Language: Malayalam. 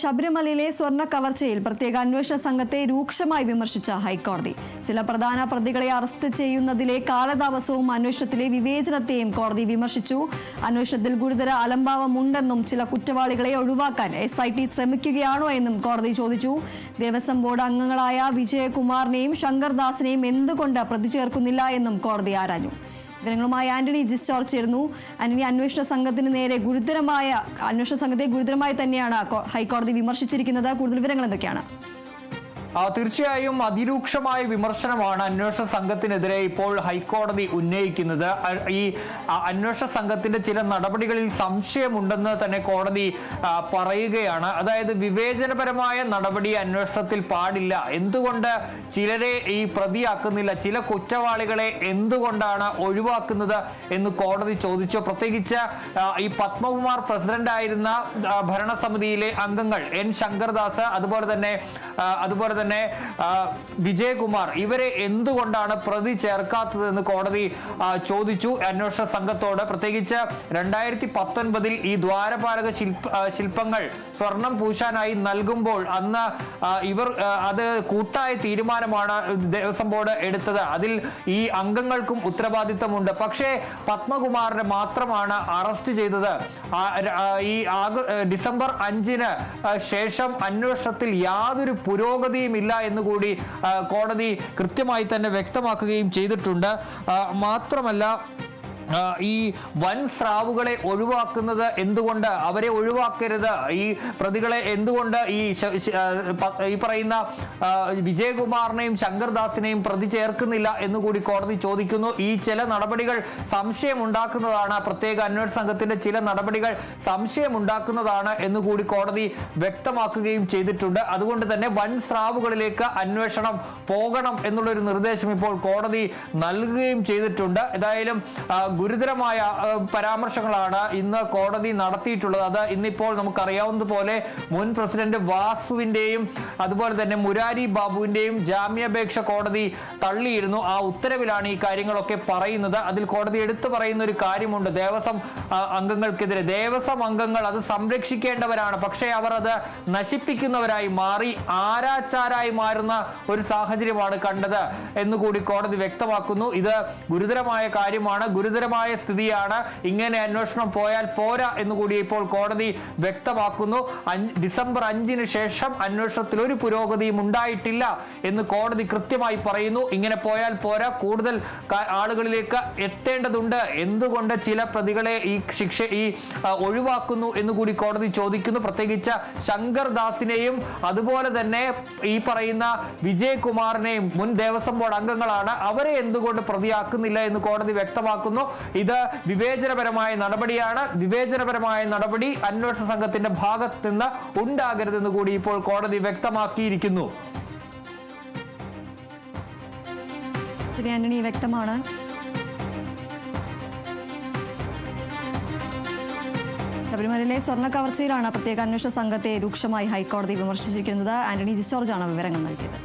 ശബരിമലയിലെ സ്വർണ്ണ കവർച്ചയിൽ പ്രത്യേക അന്വേഷണ സംഘത്തെ രൂക്ഷമായി വിമർശിച്ച ഹൈക്കോടതി. ചില പ്രധാന പ്രതികളെ അറസ്റ്റ് ചെയ്യുന്നതിലെ കാലതാമസവും അന്വേഷണത്തിലെ വിവേചനത്തെയും കോടതി വിമർശിച്ചു. അന്വേഷണത്തിൽ ഗുരുതര അലംഭാവമുണ്ടെന്നും ചില കുറ്റവാളികളെ ഒഴിവാക്കാൻ SIT ശ്രമിക്കുകയാണോ എന്നും കോടതി ചോദിച്ചു. ദേവസ്വം ബോർഡ് അംഗങ്ങളായ വിജയകുമാറിനെയും ശങ്കർദാസിനെയും എന്തുകൊണ്ട് പ്രതി ചേർക്കുന്നില്ല എന്നും കോടതി ആരാഞ്ഞു. വിവരങ്ങളുമായി ആന്റണി ജിസ്റ്റോർജ് ചേർന്നു. ആന്റണി, അന്വേഷണ സംഘത്തെ ഗുരുതരമായി തന്നെയാണ് ഹൈക്കോടതി വിമർശിച്ചിരിക്കുന്നത്. കൂടുതൽ വിവരങ്ങൾ എന്തൊക്കെയാണ്? തീർച്ചയായും അതിരൂക്ഷമായ വിമർശനമാണ് അന്വേഷണ സംഘത്തിനെതിരെ ഇപ്പോൾ ഹൈക്കോടതി ഉന്നയിക്കുന്നത്. ഈ അന്വേഷണ സംഘത്തിന്റെ ചില നടപടികളിൽ സംശയമുണ്ടെന്ന് തന്നെ കോടതി പറയുകയാണ്. അതായത് വിവേചനപരമായ നടപടി അന്വേഷണത്തിൽ പാടില്ല, എന്തുകൊണ്ട് ചിലരെ ഈ പ്രതിയാക്കുന്നില്ല, ചില കുറ്റവാളികളെ എന്തുകൊണ്ടാണ് ഒഴിവാക്കുന്നത് എന്ന് കോടതി ചോദിച്ചു. പ്രത്യേകിച്ച് ഈ പത്മകുമാർ പ്രസിഡന്റായിരുന്ന ഭരണസമിതിയിലെ അംഗങ്ങൾ N ശങ്കർദാസ്, അതുപോലെ തന്നെ വിജയകുമാർ, ഇവരെ എന്തുകൊണ്ടാണ് പ്രതി ചേർക്കാത്തതെന്ന് കോടതി ചോദിച്ചു അന്വേഷണ സംഘത്തോട്. പ്രത്യേകിച്ച് 2019 ഈ ദ്വാരപാലക ശില്പങ്ങൾ സ്വർണം പൂശാനായി നൽകുമ്പോൾ അന്ന് ഇവർ അത് കൂട്ടായ തീരുമാനമാണ് ദേവസ്വം ബോർഡ് എടുത്തത്. അതിൽ ഈ അംഗങ്ങൾക്കും ഉത്തരവാദിത്തമുണ്ട്. പക്ഷേ പത്മകുമാറിനെ മാത്രമാണ് അറസ്റ്റ് ചെയ്തത്. ഈ ഡിസംബർ 5-ന് ശേഷം അന്വേഷണത്തിൽ യാതൊരു പുരോഗതിയും ഇല്ല എന്നുകൂടി കോടതി കൃത്യമായി തന്നെ വ്യക്തമാക്കുകയും ചെയ്തിട്ടുണ്ട്. മാത്രമല്ല, ഈ വൻ സ്രാവുകളെ ഒഴിവാക്കുന്നത് എന്തുകൊണ്ട്, അവരെ ഒഴിവാക്കരുത്, ഈ പ്രതികളെ എന്തുകൊണ്ട് ഈ പറയുന്ന വിജയകുമാറിനെയും ശങ്കർദാസിനെയും പ്രതി ചേർക്കുന്നില്ല എന്നുകൂടി കോടതി ചോദിക്കുന്നു. ഈ ചില നടപടികൾ സംശയമുണ്ടാക്കുന്നതാണ്, പ്രത്യേക അന്വേഷണ സംഘത്തിന്റെ ചില നടപടികൾ സംശയമുണ്ടാക്കുന്നതാണ് എന്നുകൂടി കോടതി വ്യക്തമാക്കുകയും ചെയ്തിട്ടുണ്ട്. അതുകൊണ്ട് തന്നെ വൻ സ്രാവുകളിലേക്ക് അന്വേഷണം പോകണം എന്നുള്ളൊരു നിർദ്ദേശം ഇപ്പോൾ കോടതി നൽകുകയും ചെയ്തിട്ടുണ്ട്. ഏതായാലും ഗുരുതരമായ പരാമർശങ്ങളാണ് ഇന്ന് കോടതി നടത്തിയിട്ടുള്ളത്. അത് ഇന്നിപ്പോൾ നമുക്കറിയാവുന്നതുപോലെ മുൻ പ്രസിഡന്റ് വാസുവിന്റെയും അതുപോലെ തന്നെ മുരാരി ബാബുവിന്റെയും ജാമ്യാപേക്ഷ കോടതി തള്ളിയിരുന്നു. ആ ഉത്തരവിലാണ് ഈ കാര്യങ്ങളൊക്കെ പറയുന്നത്. അതിൽ കോടതി എടുത്തു പറയുന്ന ഒരു കാര്യമുണ്ട്, ദേവസ്വം അംഗങ്ങൾക്കെതിരെ. ദേവസ്വം അംഗങ്ങൾ അത് സംരക്ഷിക്കേണ്ടവരാണ്, പക്ഷേ അവർ അത് നശിപ്പിക്കുന്നവരായി മാറി, ആരാച്ചാരായി മാറുന്ന ഒരു സാഹചര്യമാണ് കണ്ടത് എന്നുകൂടി കോടതി വ്യക്തമാക്കുന്നു. ഇത് ഗുരുതരമായ കാര്യമാണ്, ഗുരുതരമായ സ്ഥിതിയാണ്. ഇങ്ങനെ അന്വേഷണം പോയാൽ പോരാ എന്നുകൂടി ഇപ്പോൾ കോടതി വ്യക്തമാക്കുന്നു. ഡിസംബർ 5-ന് ശേഷം അന്വേഷണത്തിൽ ഒരു പുരോഗതിയും ഉണ്ടായിട്ടില്ല എന്ന് കോടതി കൃത്യമായി പറയുന്നു. ഇങ്ങനെ പോയാൽ പോരാ, കൂടുതൽ ആളുകളിലേക്ക് എത്തേണ്ടതുണ്ട്. എന്തുകൊണ്ട് ചില പ്രതികളെ ഈ ഒഴിവാക്കുന്നു എന്നുകൂടി കോടതി ചോദിക്കുന്നു. പ്രത്യേകിച്ച് ശങ്കർദാസിനെയും അതുപോലെ തന്നെ ഈ പറയുന്ന വിജയകുമാറിനെയും മുൻ ദേവസ്വം ബോർഡ് അംഗങ്ങളാണ്, അവരെ എന്തുകൊണ്ട് പ്രതിയാക്കുന്നില്ല എന്ന് കോടതി വ്യക്തമാക്കുന്നു. ഇത് വിവേചനപരമായ നടപടിയാണ്. വിവേചനപരമായ നടപടി അന്വേഷണ സംഘത്തിന്റെ ഭാഗത്ത് നിന്ന് ഉണ്ടാകരുതെന്ന് കൂടി ഇപ്പോൾ കോടതി വ്യക്തമാക്കിയിരിക്കുന്നു. ആന്റണി, വ്യക്തമാണ്. ശബരിമലയിലെ സ്വർണ്ണ കവർച്ചയിലാണ് പ്രത്യേക അന്വേഷണ സംഘത്തെ രൂക്ഷമായി ഹൈക്കോടതി വിമർശിച്ചിരിക്കുന്നത്. ആന്റണി ജിസ്റ്റോർജ് ആണ് വിവരങ്ങൾ നൽകിയത്.